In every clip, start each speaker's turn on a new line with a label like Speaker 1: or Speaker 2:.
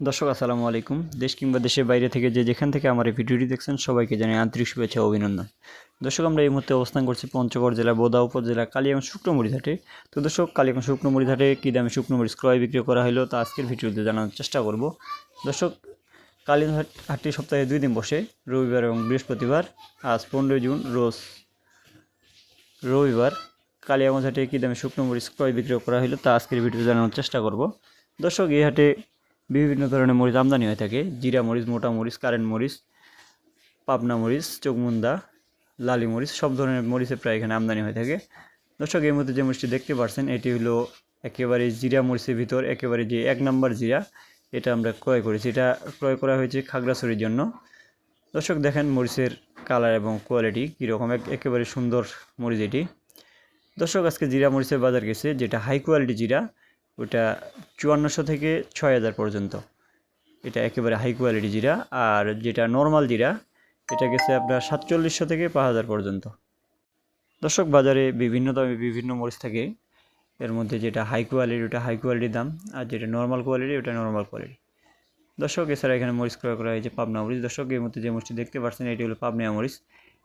Speaker 1: দর্শক আসসালামু আলাইকুম। দেশ কিংবা দেশের বাইরে থেকে যেখান থেকে আমার এই ভিডিওটি দেখছেন সবাইকে জানাই আন্তরিক শুভেচ্ছা ও অভিনন্দন। দর্শক আমরা এই মুহূর্তে অবস্থান করছি পঞ্চগড় জেলা বোদা উপজেলা কালিয়াগঞ্জ শুকনো মরিচ হাটে। তো দর্শক কালিয়াগঞ্জ শুকনো মরিচ হাটে কী দামে শুকনো মরিচ ক্রয় বিক্রি করা হলো তা আজকের ভিডিওতে জানানোর চেষ্টা করব। দর্শক কালিয়াগঞ্জ হাটটি সপ্তাহে 2 দিন বসে, রবিবার এবং বৃহস্পতিবার। আজ 15 জুন রোজ রবিবার কালিয়াগঞ্জ হাটে কী দামে শুকনো মরিচ ক্রয় বিক্রি করা হলো তা আজকের ভিডিওতে জানানোর চেষ্টা করব। দর্শক এই হাটে বিভিন্ন ধরনের মরিচ আমদানি হয়ে থাকে। জিরা মরিচ, মোটা মরিচ, কারেন্ট মরিচ, পাবনা মরিচ, চোখমুন্দা, লালি মরিচ, সব ধরনের মরিচের প্রায় এখানে আমদানি হয়ে থাকে। দর্শক এর মধ্যে যে মরিচটি দেখতে পাচ্ছেন এটি হলো একেবারে জিরা মরিচের ভিতর একেবারে যে 1 নম্বর জিরা, এটা আমরা ক্রয় করেছি। এটা ক্রয় করা হয়েছে খাগড়াছড়ির জন্য। দর্শক দেখেন মরিচের কালার এবং কোয়ালিটি কীরকম, একেবারে সুন্দর মরিচ এটি। দর্শক আজকে জিরা মরিচের বাজার গেছে, যেটা হাই কোয়ালিটি জিরা ওটা 5400 থেকে 6000 পর্যন্ত, এটা একেবারে হাই কোয়ালিটি জিরা। আর যেটা নর্মাল জিরা এটা গেছে আপনার 4700 থেকে 5000 পর্যন্ত। দর্শক বাজারে বিভিন্ন দামে বিভিন্ন মরিচ থাকে, এর মধ্যে যেটা হাই কোয়ালিটি ওটা হাই কোয়ালিটির দাম, আর যেটা নর্মাল কোয়ালিটি ওটা নর্মাল কোয়ালিটি। দর্শক এছাড়া এখানে মরিচ ক্রয় করা হয়েছে পাবনা মরিচ। দর্শক এর মধ্যে যে মরিচটি দেখতে পাচ্ছেন এটি হলো পাবনা মরিচ।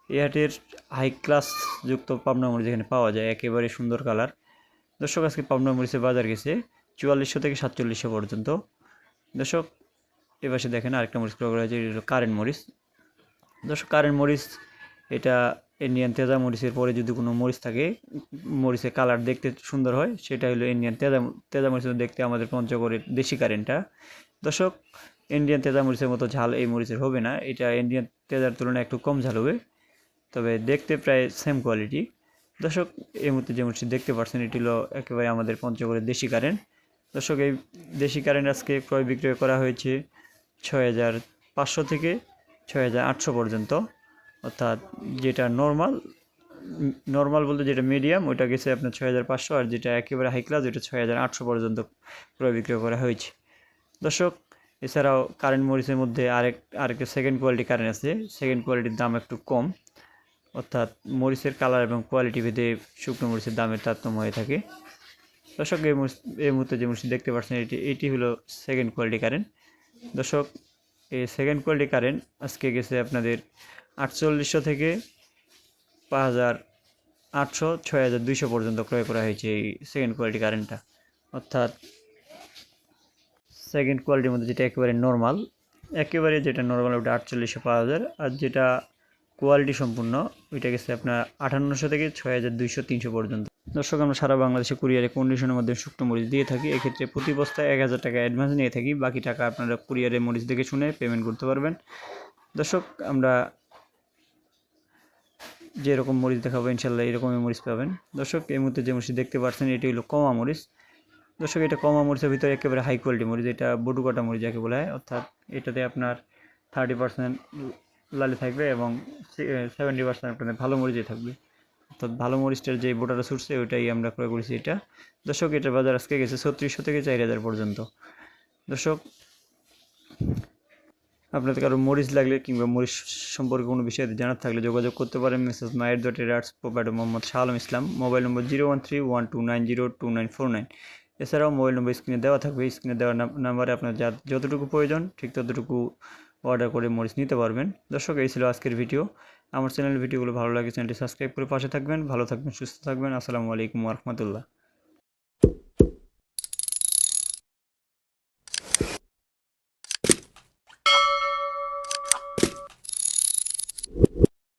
Speaker 1: এই হাটের হাই ক্লাস যুক্ত পাবনা মরিচ এখানে পাওয়া যায়, একেবারে সুন্দর কালার। দর্শক আজকে পাবনা মরিচের বাজার গেছে 4400 থেকে 4700 পর্যন্ত। দর্শক এপাশে দেখেন আরেকটা মরিচ ক্রয় করা হয়েছে, এটা হলো কারেন্ট মরিচ। দর্শক কারেন্ট মরিচ এটা ইন্ডিয়ান তেজা মরিচের পরে যদি কোনো মরিচ থাকে, মরিচের কালার দেখতে সুন্দর হয়, সেটা হলো ইন্ডিয়ান তেজা মরিচের দেখতে আমাদের পঞ্চগড়ের দেশি কারেন্টটা। দর্শক ইন্ডিয়ান তেজা মরিচের মতো ঝাল এই মরিচের হবে না, এটা ইন্ডিয়ান তেজার তুলনায় একটু কম ঝাল হবে, তবে দেখতে প্রায় সেম কোয়ালিটি। দর্শক এই মুহূর্তে যে মরিচটি দেখতে পাচ্ছেন এটি হলো একেবারে আমাদের পঞ্চগড়ের দেশি কারেন্ট। দর্শক এই দেশি কারেন্ট আজকে ক্রয় বিক্রয় করা হয়েছে 6500 থেকে 6800 পর্যন্ত, অর্থাৎ যেটা নর্মাল বলতে যেটা মিডিয়াম ওইটা গেছে আপনার 6500, আর যেটা একেবারে হাই ক্লাস ওইটা 6800 পর্যন্ত ক্রয় বিক্রয় করা হয়েছে। দর্শক এছাড়াও কারেন্ট মরিচের মধ্যে আরেকটা সেকেন্ড কোয়ালিটি কারেন্ট আছে, সেকেন্ড কোয়ালিটির দাম একটু কম, অর্থাৎ মরিচের কালার এবং কোয়ালিটি ভেদে শুকনো মরিচের দামের তারতম্য হয়ে থাকে। দর্শক এই মুহূর্তে যে মরিচ দেখতে পাচ্ছেন এটি হলো সেকেন্ড কোয়ালিটি কারেন্ট। দর্শক এই সেকেন্ড কোয়ালিটি কারেন্ট আজকে গেছে আপনাদের 4800 থেকে 5800, 6200 পর্যন্ত ক্রয় করা হয়েছে এই সেকেন্ড কোয়ালিটি কারেন্টটা। অর্থাৎ সেকেন্ড কোয়ালিটির মধ্যে যেটা একেবারে যেটা নর্মাল ওটা 4800, 5000, আর যেটা কোয়ালিটি সম্পূর্ণ ওইটা গেছে আপনার 5800 থেকে 6200, 300 পর্যন্ত। দর্শক আমরা সারা বাংলাদেশে কুরিয়ারে কন্ডিশনের মধ্যে শুকনো মরিচ দিয়ে থাকি। এক্ষেত্রে প্রতি বস্তায় 1000 টাকা অ্যাডভান্স নিয়ে থাকি, বাকি টাকা আপনারা কুরিয়ারে মরিচ দেখে শুনে পেমেন্ট করতে পারবেন। দর্শক আমরা যেরকম মরিচ দেখাবো ইনশাল্লাহ এরকমই মরিচ পাবেন। দর্শক এই মুহূর্তে যে মরিচ দেখতে পাচ্ছেন এটি হলো কমা মরিচ। দর্শক এটা কমা মরিচের ভিতরে একেবারে হাই কোয়ালিটি মরিচ, এটা বটুকাটা মরিচ যাকে বলা হয়, অর্থাৎ এটাতে আপনার 30% লালি থাকবে এবং 70% আপনাদের ভালো মরিচই থাকবে, অর্থাৎ ভালো মরিচটার যে বোটাটা ছুটছে ওইটাই আমরা ক্রয় করেছি এটা। দর্শক এটার বাজার আজকে গেছে 3600 থেকে 4000 পর্যন্ত। দর্শক আপনাদের কারো মরিচ লাগলে কিংবা মরিচ সম্পর্কে কোনো বিষয়ে জানার থাকলে যোগাযোগ করতে পারেন মেসেজ মায়ের.arts প্রোপাইটার মোহাম্মদ শাহ আলম ইসলাম, মোবাইল নম্বর 013129029949। এছাড়াও মোবাইল নম্বর স্ক্রিনে দেওয়া থাকবে, স্ক্রিনে দেওয়া নাম্বারে আপনার যতটুকু প্রয়োজন ঠিক ততটুকু অর্ডার করে মরিচ নিতে পারবেন। দর্শক এই ছিল আজকের ভিডিও। আমার চ্যানেলের ভিডিওগুলো ভালো লাগে চ্যানেলটি সাবস্ক্রাইব করে পাশে থাকবেন। ভালো থাকবেন, সুস্থ থাকবেন। আসসালামু আলাইকুম ওয়া রাহমাতুল্লাহ।